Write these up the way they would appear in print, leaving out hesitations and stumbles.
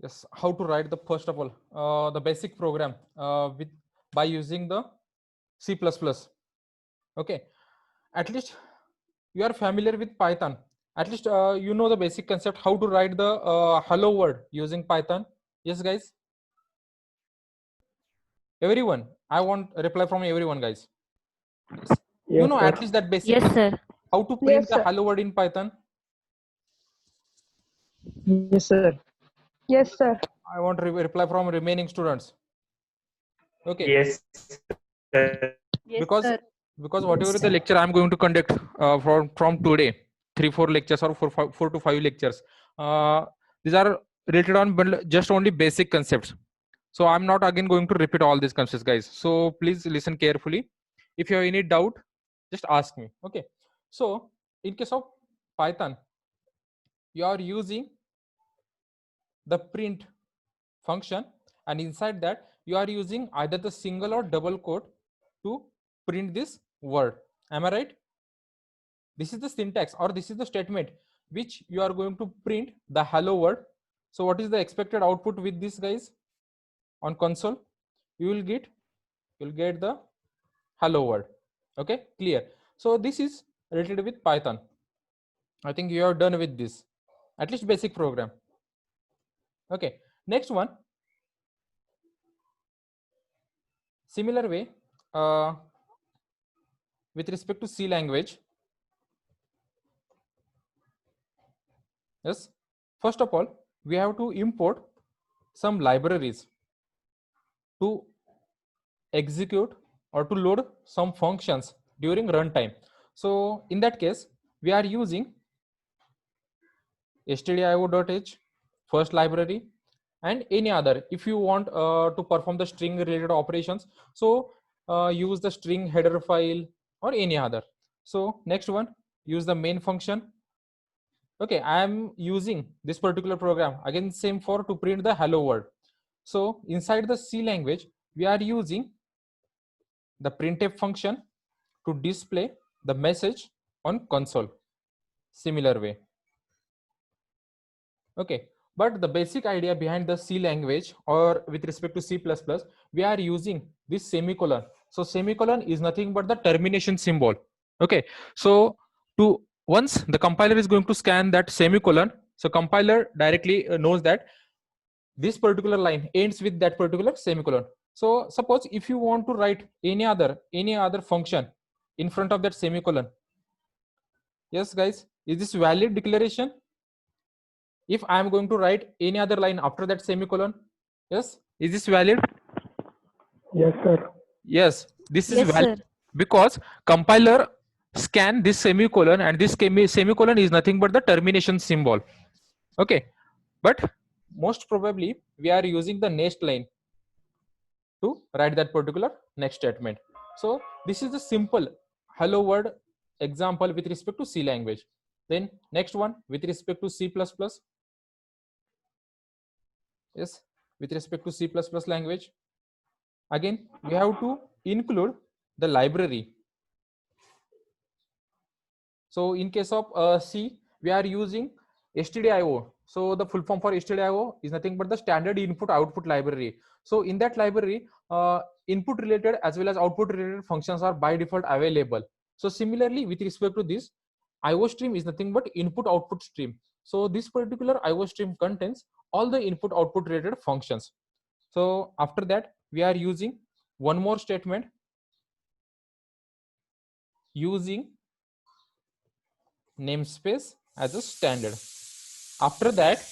Yes, how to write the first of all the basic program with by using the C++. Okay, at least you are familiar with Python. At least you know the basic concept how to write the hello word using Python. Yes, guys. Everyone, I want a reply from everyone, guys. Yes. You Yes, know sir. at least that basic Yes, sir. how to print Yes, the sir. hello word in Python. Yes, sir. Yes, sir. I want reply from remaining students. Okay, Yes, sir. Yes, because sir. whatever the lecture I'm going to conduct from today, 3-4 lectures or 4 to 5 lectures, these are related on just only basic concepts. So I'm not again going to repeat all these concepts, guys. So please listen carefully. If you have any doubt, just ask me. Okay. So in case of Python, you are using the print function, and inside that you are using either the single or double quote to print this word. Am I right? This is the syntax, or this is the statement which you are going to print the hello word. So what is the expected output with this, guys? On console you will get the hello word. Okay, clear. So this is related with Python. I think you are done with this, at least basic program. Okay, next one, similar way, with respect to C language. Yes, first of all we have to import some libraries to execute or to load some functions during runtime. So in that case we are using stdio.h first library, and any other if you want to perform the string related operations. So use the string header file or any other. So next one, use the main function. Okay, I am using this particular program again same for to print the hello world. So inside the C language we are using the printf function to display the message on console, similar way. Okay, but the basic idea behind the C language or with respect to C++, we are using this semicolon. So semicolon is nothing but the termination symbol. Okay, so to once the compiler is going to scan that semicolon, so compiler directly knows that this particular line ends with that particular semicolon. So suppose if you want to write any other function in front of that semicolon. Yes, guys, is this valid declaration? If I am going to write any other line after that semicolon, yes, is this valid? Yes, sir. Yes, this is Yes, valid sir. because compiler scan this semicolon, and this semicolon is nothing but the termination symbol. Okay, but most probably we are using the next line to write that particular next statement. So this is the simple hello world example with respect to C language. Then next one with respect to C++. Yes, with respect to C++ language, again we have to include the library. So in case of C, we are using stdio. So the full form for stdio is nothing but the standard input output library. So in that library, input related as well as output related functions are by default available. So similarly with respect to this, IO stream is nothing but input output stream. So this particular IO stream contains all the input output related functions. So after that we are using one more statement using namespace as a standard. After that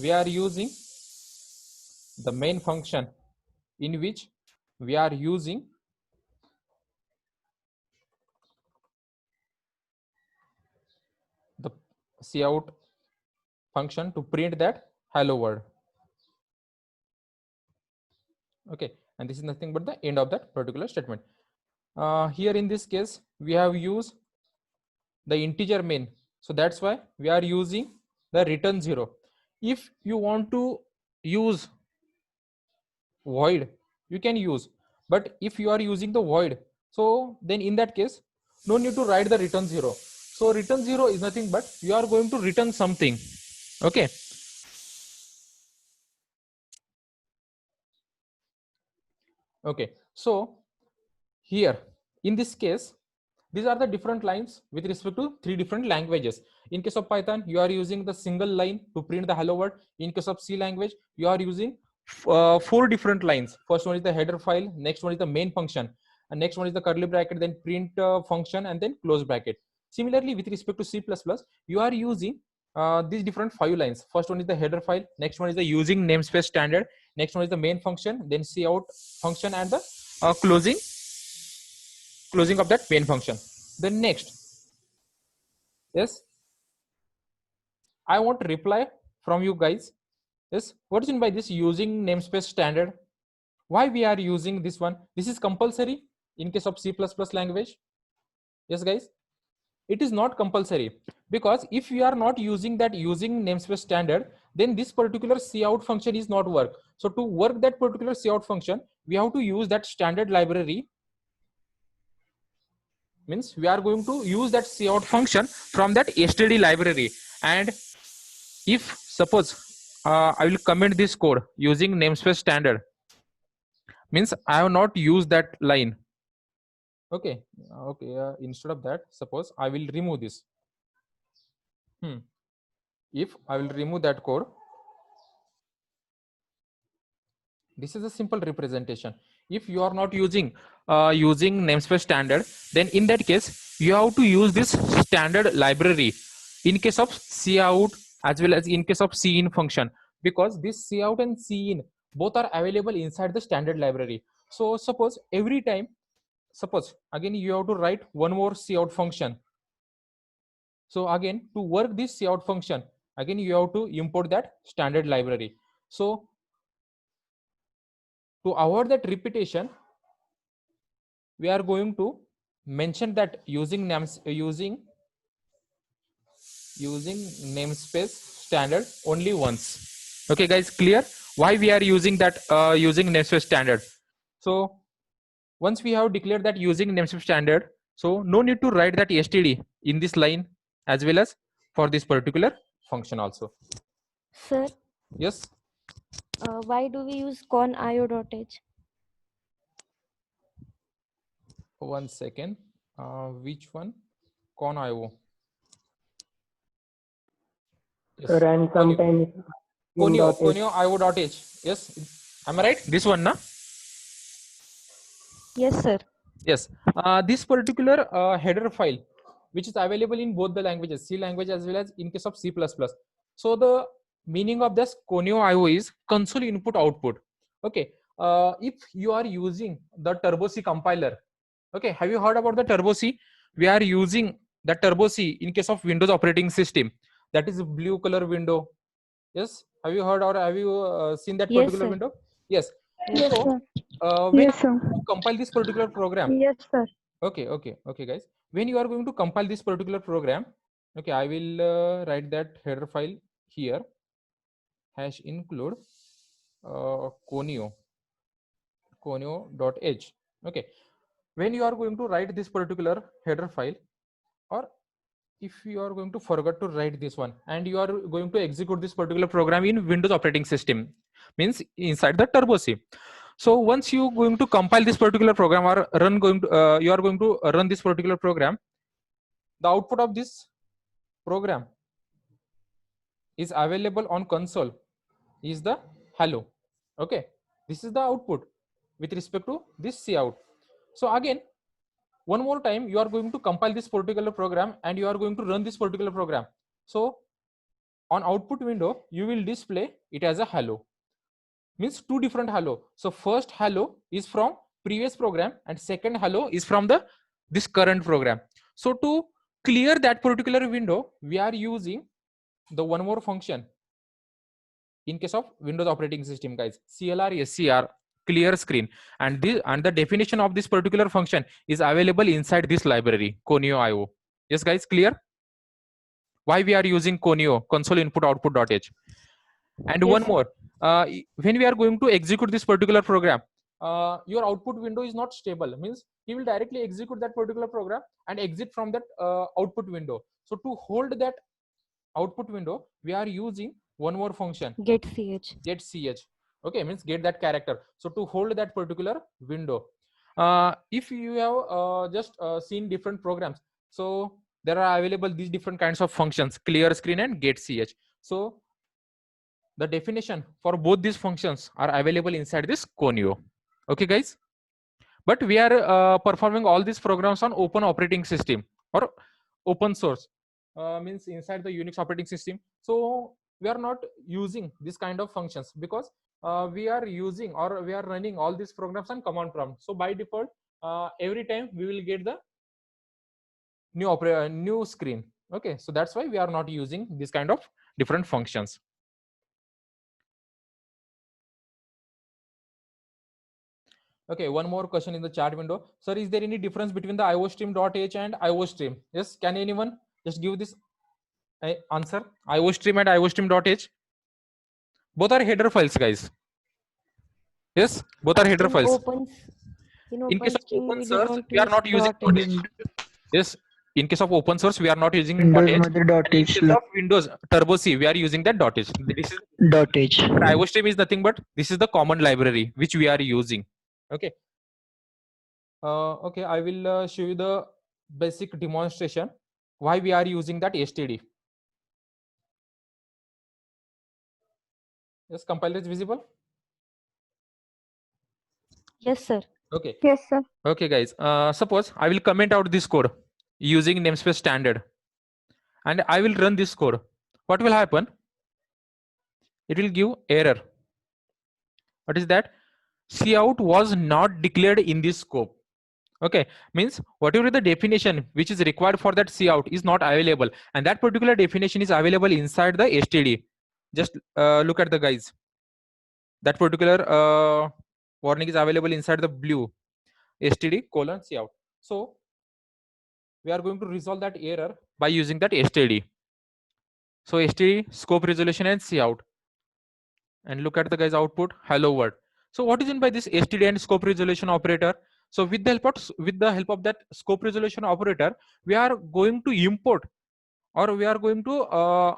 we are using the main function in which we are using the cout function to print that hello world. Okay, and this is nothing but the end of that particular statement. Here in this case we have used the integer main, so that's why we are using the return 0. If you want to use void, you can use, but if you are using the void, so then in that case no need to write the return 0. So return 0 is nothing but you are going to return something. Okay. Okay. So here in this case, these are the different lines with respect to three different languages. In case of Python, you are using the single line to print the hello world. In case of C language, you are using four different lines. First one is the header file, next one is the main function, and next one is the curly bracket, then print function, and then close bracket. Similarly, with respect to C++, you are using these different 5 lines. First one is the header file, next one is the using namespace standard, next one is the main function, then cout function, and the closing of that main function. Then next, yes, I want reply from you guys. Yes, what is in by this using namespace standard? Why we are using this one? This is compulsory in case of C++ language. Yes, guys, it is not compulsory, because if you are not using that using namespace standard, then this particular cout function is not work. So to work that particular cout function, we have to use that standard library. Means we are going to use that cout function from that std library. And if suppose I will comment this code using namespace standard, means I have not used that line. Okay, okay. Instead of that, suppose I will remove this. If I will remove that code, this is a simple representation. If you are not using using namespace standard, then in that case you have to use this standard library in case of cout as well as in case of cin function, because this cout and cin both are available inside the standard library. So suppose every time, suppose again you have to write one more cout function. So again, to work this cout function, again you have to import that standard library. So to avoid that repetition, we are going to mention that using namespace standard only once. Okay, guys, clear why we are using that using namespace standard? So once we have declared that using namespace standard, so no need to write that std in this line as well as for this particular function also. Sir, Yes. why do we use conio.h? One second. Which one? Conio. Yes. Sir, and sometimes Conio io.h. Yes. Am I right? This one, na? Yes, sir. Yes. This particular header file, which is available in both the languages, C language as well as in case of C++. So the meaning of this Conio IO is console input output. Okay. If you are using the Turbo C compiler, okay, have you heard about the Turbo C? We are using the Turbo C in case of Windows operating system. That is a blue color window. Yes. Have you heard or have you seen that Yes, particular sir. window? Yes. Yes, So sir. when Yes, sir. you compile this particular program, Yes, sir. okay, guys, when you are going to compile this particular program, okay, I will write that header file here, hash include conio.h. Okay, when you are going to write this particular header file, or if you are going to forget to write this one and you are going to execute this particular program in Windows operating system, means inside the Turbo C. So once you going to compile this particular program or you are going to run this particular program, the output of this program is available on console is the hello. Okay, this is the output with respect to this cout. So again, one more time you are going to compile this particular program and you are going to run this particular program. So on output window you will display it as a hello, means two different hello. So first hello is from previous program and second hello is from the this current program. So to clear that particular window, we are using the one more function in case of Windows operating system, guys, clr clear screen, and the definition of this particular function is available inside this library Conio IO. Yes, guys, clear why we are using Conio console input output.h. And Yes, one sir. more, when we are going to execute this particular program, your output window is not stable, means you will directly execute that particular program and exit from that output window. So to hold that output window, we are using one more function, Get ch. get ch. Okay, means get that character. So to hold that particular window, if you have just seen different programs, so there are available these different kinds of functions, clear screen and get ch. So the definition for both these functions are available inside this Conio. Okay, guys. But we are performing all these programs on open operating system or open source, means inside the Unix operating system. So we are not using this kind of functions because we are using or we are running all these programs on command prompt. So by default, every time we will get the new screen. Okay, so that's why we are not using this kind of different functions. Okay, one more question in the chat window. Sir, is there any difference between the iostream.h and iostream? Yes, can anyone just give this answer? iostream and iostream.h. Both are header files, guys. Yes, both are header In files. In case of OpenStream, open we source, don't we are use not using .h. Yes, in case of open source, we are not using Windows .h. मध्ये dot And in h case of Windows Turbo C, we are using that .h. This is dot h. iostream is nothing but this is the common library which we are using. Okay. Okay, I will show you the basic demonstration why we are using that std. Yes, compiler is visible. Yes, sir. Okay. Yes, sir. Okay, guys. Suppose I will comment out this code using namespace standard, and I will run this code. What will happen? It will give error. What is that? Cout was not declared in this scope. Okay, means whatever the definition which is required for that cout is not available, and that particular definition is available inside the std. Just look at the guys. That particular warning is available inside the blue std colon cout. So we are going to resolve that error by using that std. So std scope resolution and cout, and look at the guys output hello world. So what is in by this std and scope resolution operator? So with the help of that scope resolution operator, we are going to import or we are going to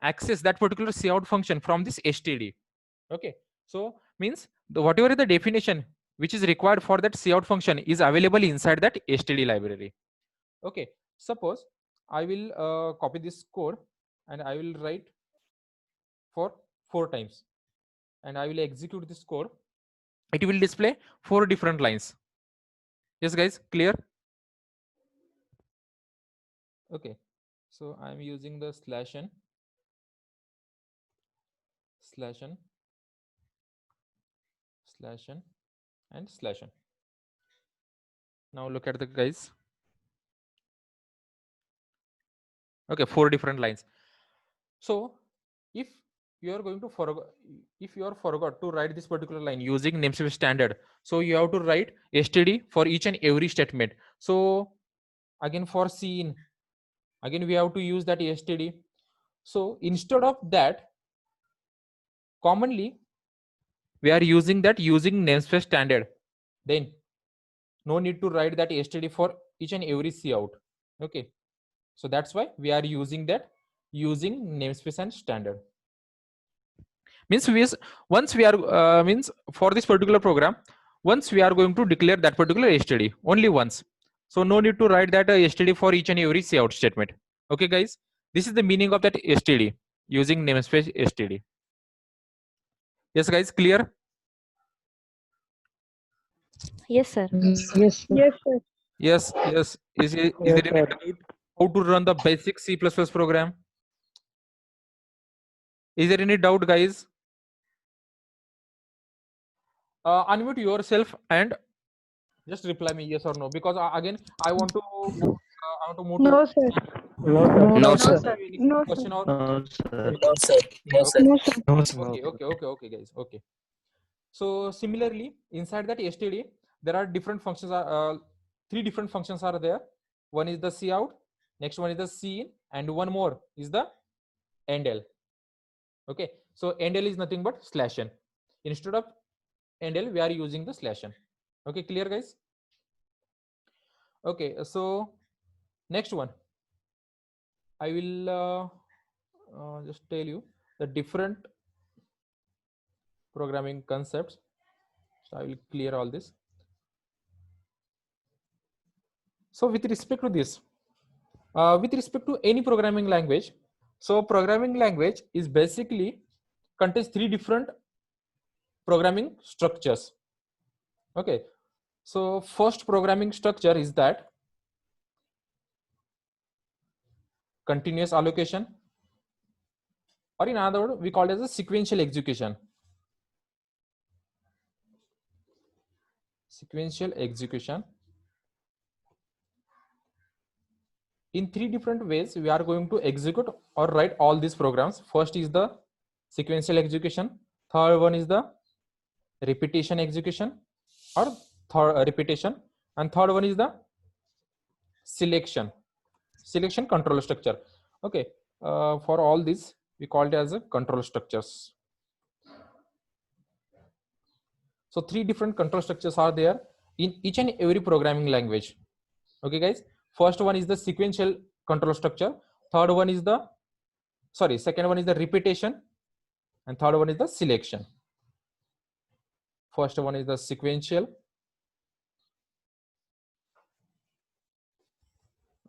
access that particular cout function from this std. Okay, so means whatever the definition which is required for that cout function is available inside that std library. Okay, suppose I will copy this code and I will write for 4 times, and I will execute this code. It will display 4 different lines. Yes, guys, clear? Okay, so I'm using the /n and /n. Now look at the guys. Okay, 4 different lines. So if you are going to forgot to write this particular line using namespace standard, so you have to write std for each and every statement. So again, for scene, again we have to use that std. So instead of that, commonly we are using namespace standard. Then no need to write that std for each and every cout. Okay, so that's why we are using namespace and standard. Means once we are means for this particular program, once we are going to declare that particular std only once. So no need to write that std for each and every cout statement. Okay, guys, this is the meaning of that std using namespace std. Yes, guys, clear? Yes, sir. Yes, sir. Yes, sir. Yes. Is Yes, there any sir. doubt how to run the basic C++ program? Is there any doubt, guys? Unmute yourself and just reply me yes or no, because again I want to move to No, sir. No, sir. No, No, sir. sir. any No, sir. question or No, sir. No, sir. No, sir. No, sir. No, sir. okay, guys. Okay, so similarly inside that std there are different functions. 3 different functions are there. One is the cout, next one is the scene, and one more is the endl. Okay, so endl is nothing but /n. Instead of endl we are using the /n. Okay, clear, guys? Okay, so Next one, I will just tell you the different programming concepts. So I will clear all this. So with respect to this, with respect to any programming language, so programming language is basically contains three different programming structures. Okay, so first programming structure is that continuous allocation, or in other words, we call it as a sequential execution. Sequential execution. In three different ways, we are going to execute or write all these programs. First is the sequential execution. Third one is the repetition execution or repetition. And third one is the selection control structure. Okay, for all these, we call it as a control structures. So three different control structures are there in each and every programming language. Okay, guys. First one is the sequential control structure. Third one is the, second one is the repetition, and third one is the selection. First one is the sequential,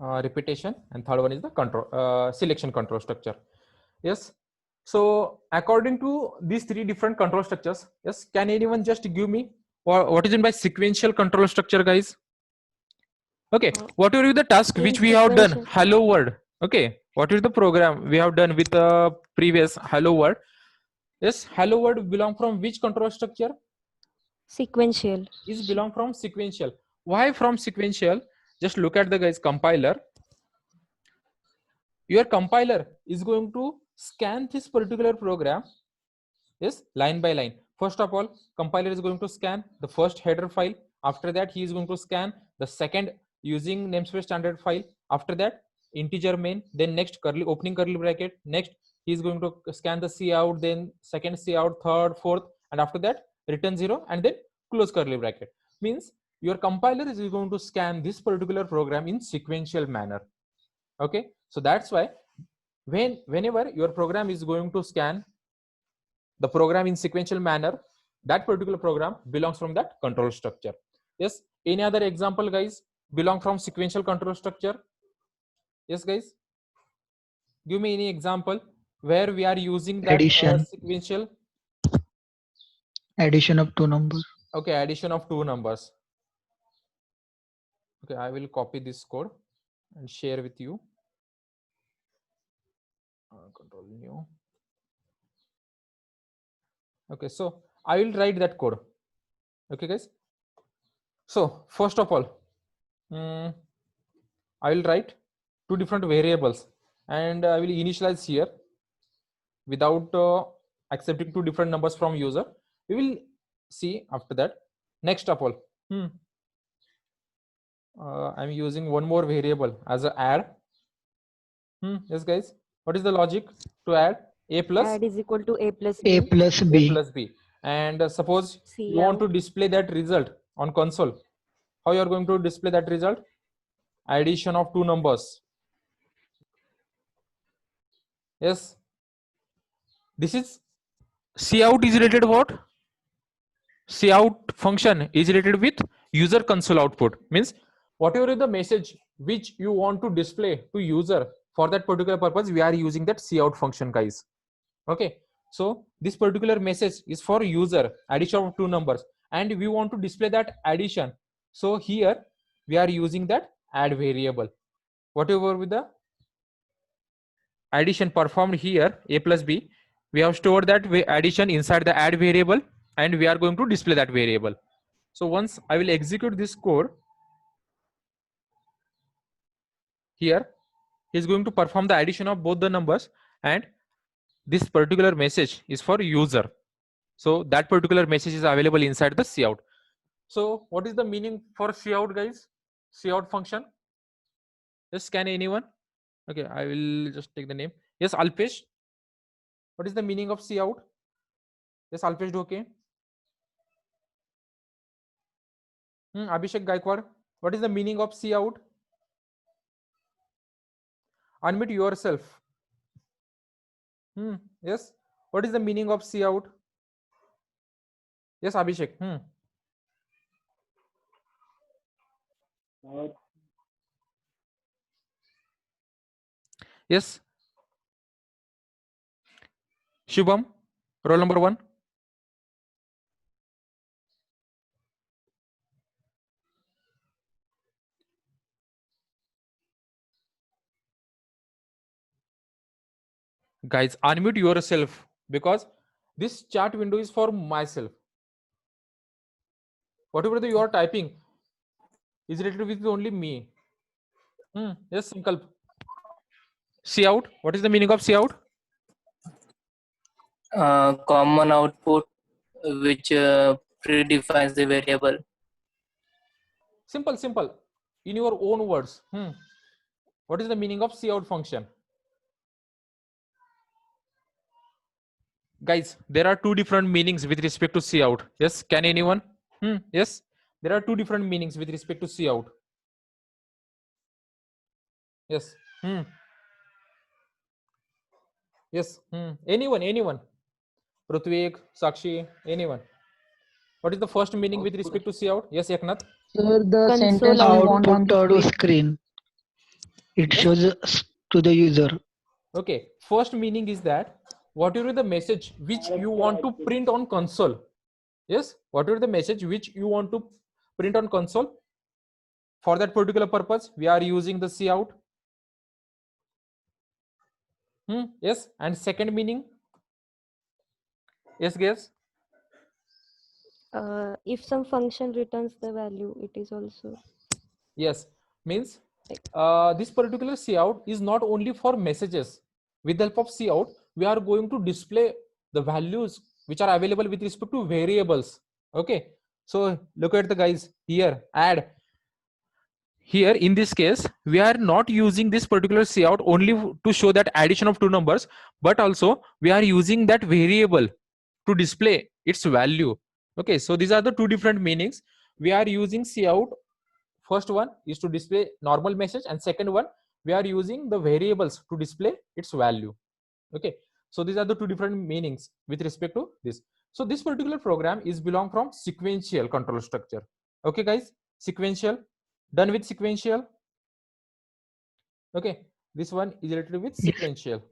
repetition, and third one is the control selection control structure. Yes. So according to these three different control structures, yes, can anyone just give me what is meant by sequential control structure, guys? Okay, what will be the task In which we have done? sequential- Hello world. Okay, what is the program we have done with the previous hello world? Yes, hello world belong from which control structure? Sequential. Is belong from sequential. Why from sequential? Just look at the guys compiler. Your compiler is going to scan this particular program, yes, line by line. First of all, compiler is going to scan the first header file. After that, he is going to scan the second using namespace standard file. After that, integer main, then next curly opening curly bracket. Next, he is going to scan the cout, then second cout, third, fourth, and after that, return 0, and then close curly bracket. Means your compiler is going to scan this particular program in sequential manner. Okay, so that's why whenever your program is going to scan the program in sequential manner, that particular program belongs from that control structure. Yes, any other example, guys, belong from sequential control structure? Yes, guys, give me any example where we are using that Addition. sequential. Addition of two numbers. Okay, addition of two numbers. Okay, I will copy this code and share with you. Control new. Okay, so I will write that code. Okay, guys. So first of all, I will write two different variables, and I will initialize here without accepting two different numbers from user. We will see after that. Next of all, I'm using one more variable as a add. Yes, guys. What is the logic to add? A plus Add is equal to A plus A B. plus A B. plus B. And suppose you Cout. want to display that result on console. How you are going to display that result? Addition of two numbers. Yes. This is cout is related what? Cout function is related with user console output. Means whatever is the message which you want to display to user, for that particular purpose we are using that cout function, guys. Okay, so this particular message is for user, addition of two numbers, and we want to display that addition. So here we are using that add variable. Whatever with the addition performed here, A plus B, we have stored that addition inside the add variable, and we are going to display that variable. So once I will execute this code, here he is going to perform the addition of both the numbers, and this particular message is for user. So that particular message is available inside the cout. So what is the meaning for cout, guys? Cout function. Yes, can anyone? Okay, I will just take the name. Yes, Alpesh. What is the meaning of cout? Yes, Alpesh, okay. Abhishek Gaikwad. What is the meaning of cout? Unmute yourself. Yes. What is the meaning of see out? Yes, Abhishek. Yes. Shubham, roll number 1. Guys, unmute yourself because this chat window is for myself. Whatever you are typing is related with only me. Yes, Sankalp. See out. What is the meaning of see out? Common output which predefines the variable. Simple. In your own words. What is the meaning of see out function? Guys, there are two different meanings with respect to see out. Yes, can anyone? Yes, there are two different meanings with respect to see out. Yes. Yes. Anyone. Prithvik, Sakshi, anyone. What is the first meaning with respect to see out? Yes, Eknath. Sir, the Console sentence we want on output. the screen. It Yes. shows to the user. Okay. First meaning is that whatever the message which you want to print on console. Yes. Whatever the message which you want to print on console. For that particular purpose, we are using the see out. Yes. And second meaning. Yes, guys. If some function returns the value, it is also. Yes, means this particular see out is not only for messages. With the help of see out, we are going to display the values which are available with respect to variables. Okay, so look at the guys here. Add. Here in this case, we are not using this particular see out only to show that addition of two numbers, but also we are using that variable to display its value. Okay, so these are the two different meanings. We are using see out. First one is to display normal message, and second one we are using the variables to display its value. Okay, so these are the two different meanings with respect to this. So this particular program is belong from sequential control structure. Okay guys, sequential. Done with sequential. Okay, this one is related with Yes. sequential.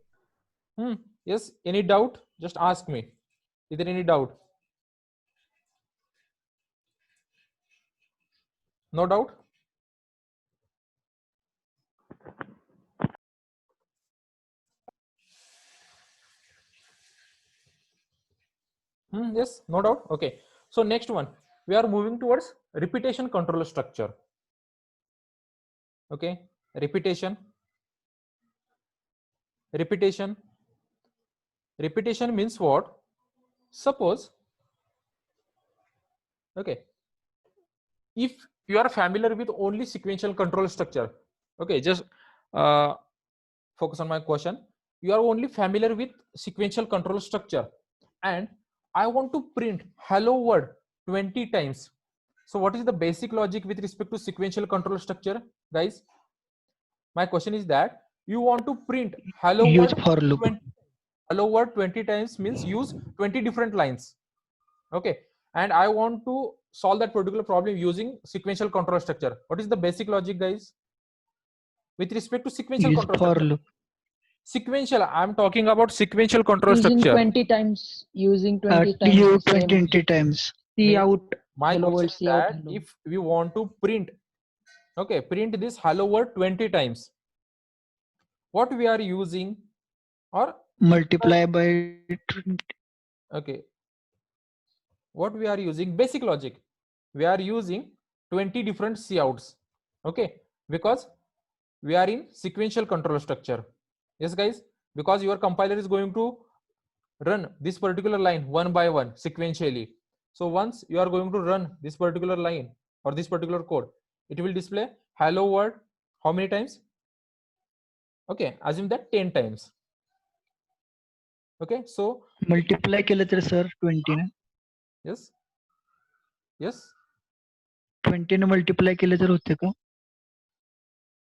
Yes, any doubt? Just ask me. Is there any doubt? No doubt? Yes, no doubt. Okay, so next one, we are moving towards repetition control structure. Okay, repetition means what? Suppose, okay, if you are familiar with only sequential control structure, okay, just focus on my question. You are only familiar with sequential control structure, and I want to print hello world 20 times. So what is the basic logic with respect to sequential control structure, guys? My question is that you want to print hello Use world for loop. 20, hello world 20 times means use 20 different lines. Okay, and I want to solve that particular problem using sequential control structure. What is the basic logic, guys, with respect to sequential Use control for structure? loop. Sequential, I'm talking about sequential control Using structure. 20 times. Using 20 times. Use the same 20 times. See Means out. my Hello question world. is See out. that Hello. if we want to print, okay, print this hello world 20 times, what we are using, or Multiply by 20. okay, what we are using, basic logic, we are using 20 different couts. Okay, because we are in sequential control structure. Yes guys, because your compiler is going to run this particular line one by one sequentially. So once you are going to run this particular line or this particular code, it will display hello world how many times? Okay, assume that 10 times. Okay, so Multiply केलं तर sir 20 ने. yes, yes, 20 ने multiply केलं तर होते का?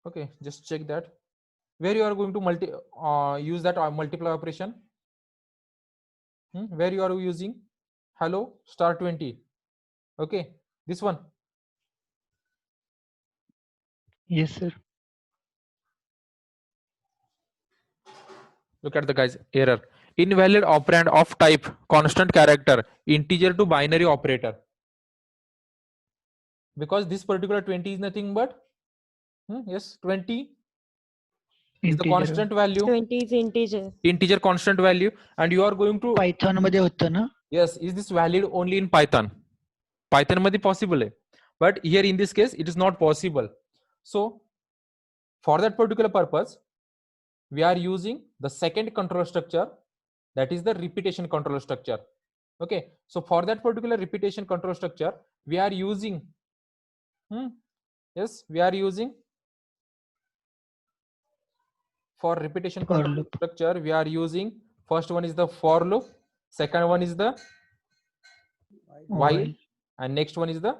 okay, just check that. where you are going to use that multiply operation? Where you are using hello star 20? Okay, this one. Yes, sir. Look at the guys error. Invalid operand of type constant character integer to binary operator. Because this particular 20 is nothing but yes, 20 is the Integer. constant value, 20 is integer. constant value, and you are going to Python मध्ये होतं ना? yes, is this valid only in Python? Python मध्ये possible है, but here in this case it is not possible. So for that particular purpose, we are using the second control structure, that is the repetition control structure. Okay, so for that particular repetition control structure, we are using yes, we are using for repetition For control loop. structure, we are using first one is the for loop, second one is the while, and next one is the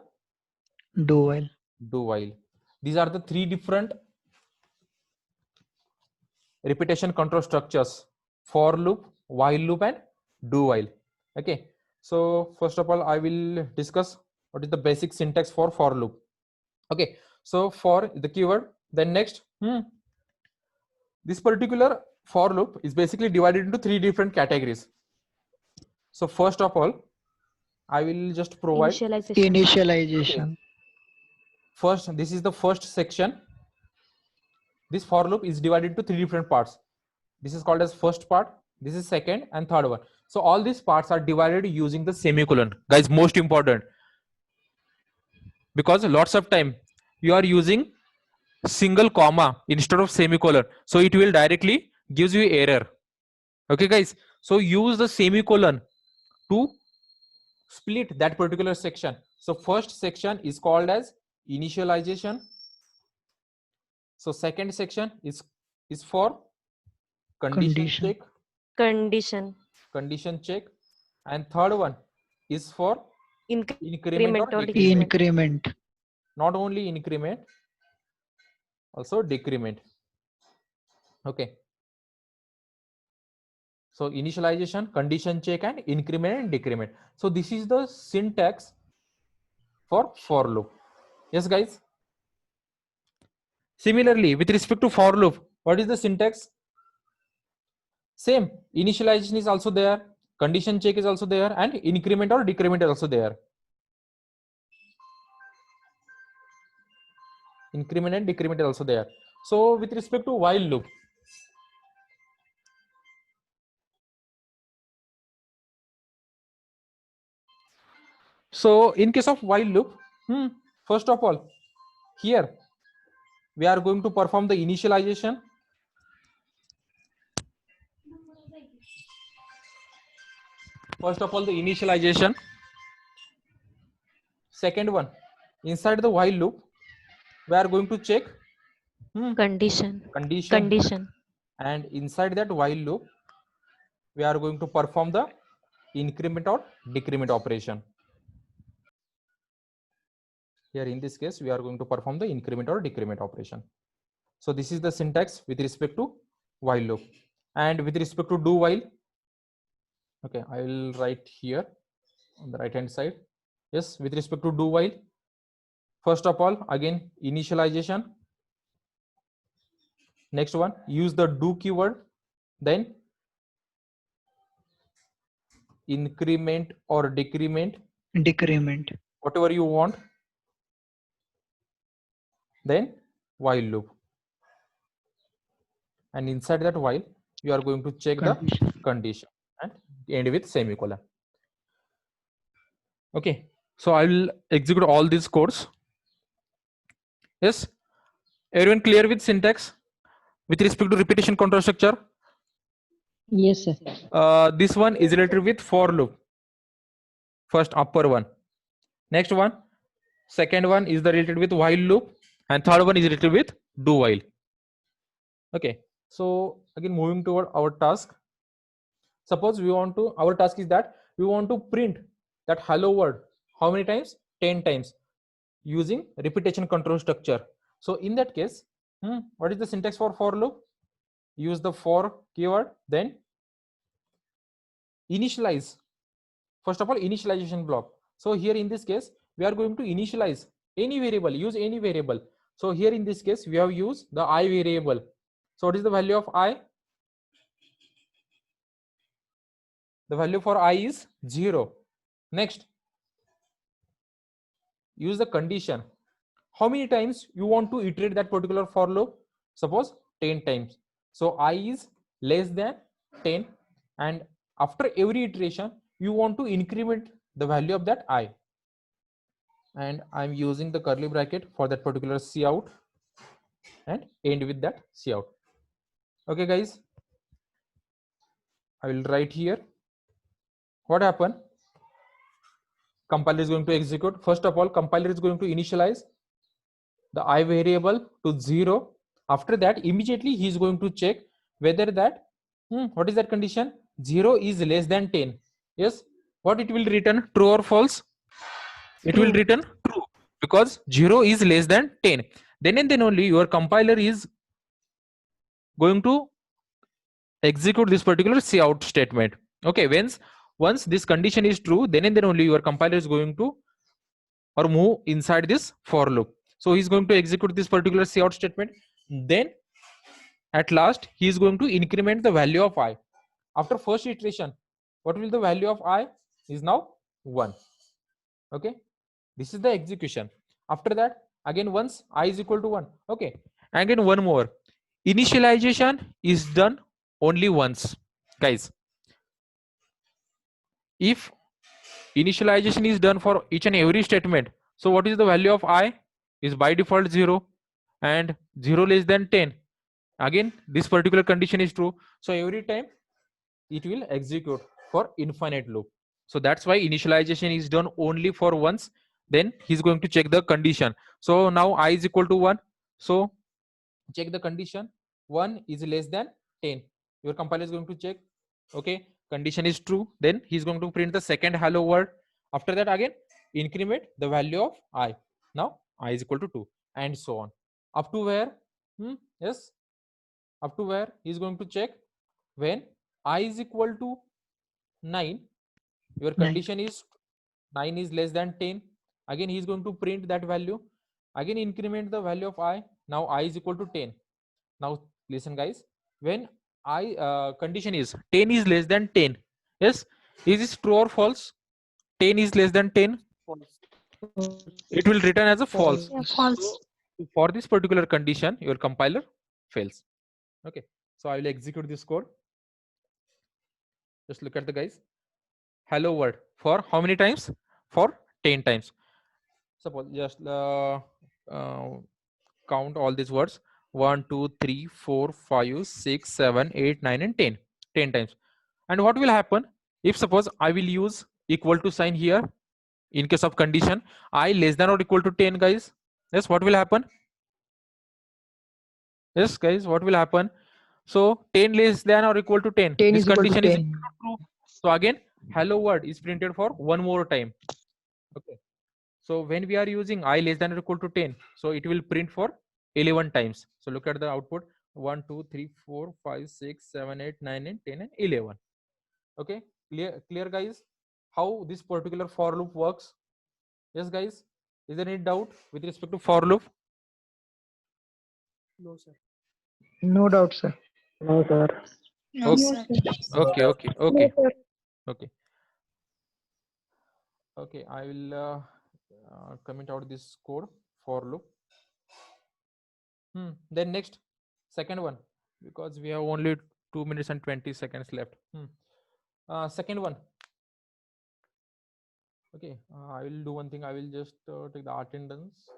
Do while. do while. These are the three different repetition control structures: for loop, while loop, and do while. Okay, so first of all I will discuss what is the basic syntax for loop. Okay, so for the keyword, then next this particular for loop is basically divided into three different categories. So first of all I will just provide Initialization. Initialization. first, this is the first section. This for loop is divided into three different parts. This is called as first part, this is second, and third one. So all these parts are divided using the semicolon. Guys, most important, because lots of time you are using single comma instead of semicolon, so it will directly gives you error. Okay guys, so use the semicolon to split that particular section. So first section is called as initialization. So second section is for condition check, Condition. check, and third one is for increment Increment or or decrement. Increment. Not only increment, also decrement. Okay, so initialization, condition check, and increment and decrement. So this is the syntax for loop. Yes guys, similarly with respect to for loop, what is the syntax? Same, initialization is also there, condition check is also there, and increment or decrement is also there. Increment and decrement is also there. So with respect to while loop, so in case of while loop, first of all, here we are going to perform the initialization. First of all, the initialization. Second one, inside the while loop, we are going to check Condition. And inside that while loop, we are going to perform the increment or decrement operation. Here in this case, we are going to perform the increment or decrement operation. So this is the syntax with respect to while loop. And with respect to do while, okay, I will write here on the right hand side. Yes, with respect to do while, first of all, again, initialization. Next one, use the do keyword, then increment or decrement, whatever you want, then while loop. And inside that while, you are going to check the condition and end with semicolon. Okay, so I will execute all these codes. Yes, everyone clear with syntax with respect to repetition control structure? Yes, sir. This one is related with for loop. First upper one. Next one, second one is the related with while loop, and third one is related with do while. Okay, so again moving toward our task. Suppose we want to, our task is that we want to print that hello world. How many times? 10 times using repetition control structure. So in that case, what is the syntax for loop? use the for keyword, then initialize. First of all, initialization block. So here in this case, we are going to initialize any variable, use any variable. So here in this case, we have used the I variable. So what is the value of I? The value for I is 0. Next, use the condition. How many times you want to iterate that particular for loop? Suppose 10 times. So I is less than 10, and after every iteration you want to increment the value of that I, and I'm using the curly bracket for that particular cout and end with that cout. Okay guys, I will write here. What happened? Compiler is going to execute. First of all, compiler is going to initialize the I variable to 0. After that, immediately he is going to check whether that what is that condition? 0 is less than 10. Yes. What it will return? True or false? It will return true, because 0 is less than 10. Then and then only your compiler is going to execute this particular cout statement. Okay. Once this condition is true, then and then only your compiler is going to or move inside this for loop. So he's going to execute this particular cout statement. Then at last he is going to increment the value of I. After first iteration, what will the value of I is now 1. Okay, this is the execution. After that, again once I is equal to 1. Okay, again one more. Initialization is done only once, guys. If initialization is done for each and every statement, so what is the value of I? Is by default 0, and 0 less than 10. Again this particular condition is true, so every time it will execute for infinite loop. So that's why initialization is done only for once. Then he's going to check the condition. So now I is equal to 1. So check the condition. 1 is less than 10. Your compiler is going to check. Okay, condition is true. Then he's going to print the second hello world. After that, again increment the value of I. Now I is equal to 2, and so on. Up to where? Yes. Up to where he is going to check when I is equal to 9. Your condition is 9 is less than 10. Again he is going to print that value. Again increment the value of I. Now I is equal to 10. Now listen guys, when I condition is 10 is less than 10. Yes, is this true or false? 10 is less than 10. It will return as a false. Yeah, false. So for this particular condition, your compiler fails. Okay, so I will execute this code. Just look at the guys. Hello world for how many times? For 10 times. Suppose just count all these words. 1, 2, 3, 4, 5, 6, 7, 8, 9, and 10. 10 times. And what will happen if suppose I will use equal to sign here in case of condition I less than or equal to 10, guys? Yes, what will happen? Yes, guys, what will happen? So 10 less than or equal to 10. 10 This is equal to condition is 10. equal to true. So again, hello world is printed for one more time. Okay. So when we are using I less than or equal to 10, so it will print for 11 times. So look at the output: 1, 2, 3, 4, 5, 6, 7, 8, 9, and 10, and 11. Okay, clear guys, how this particular for loop works? Yes guys, is there any doubt with respect to for loop? No, sir. No doubt, sir. No, sir. No, Okay. sir. Okay, okay, No, okay, sir. okay. Okay, I will comment out this code for loop. Then next, second one, because we have only 2 minutes and 20 seconds left. Second one. Okay, I will do one thing. I will just take the attendance.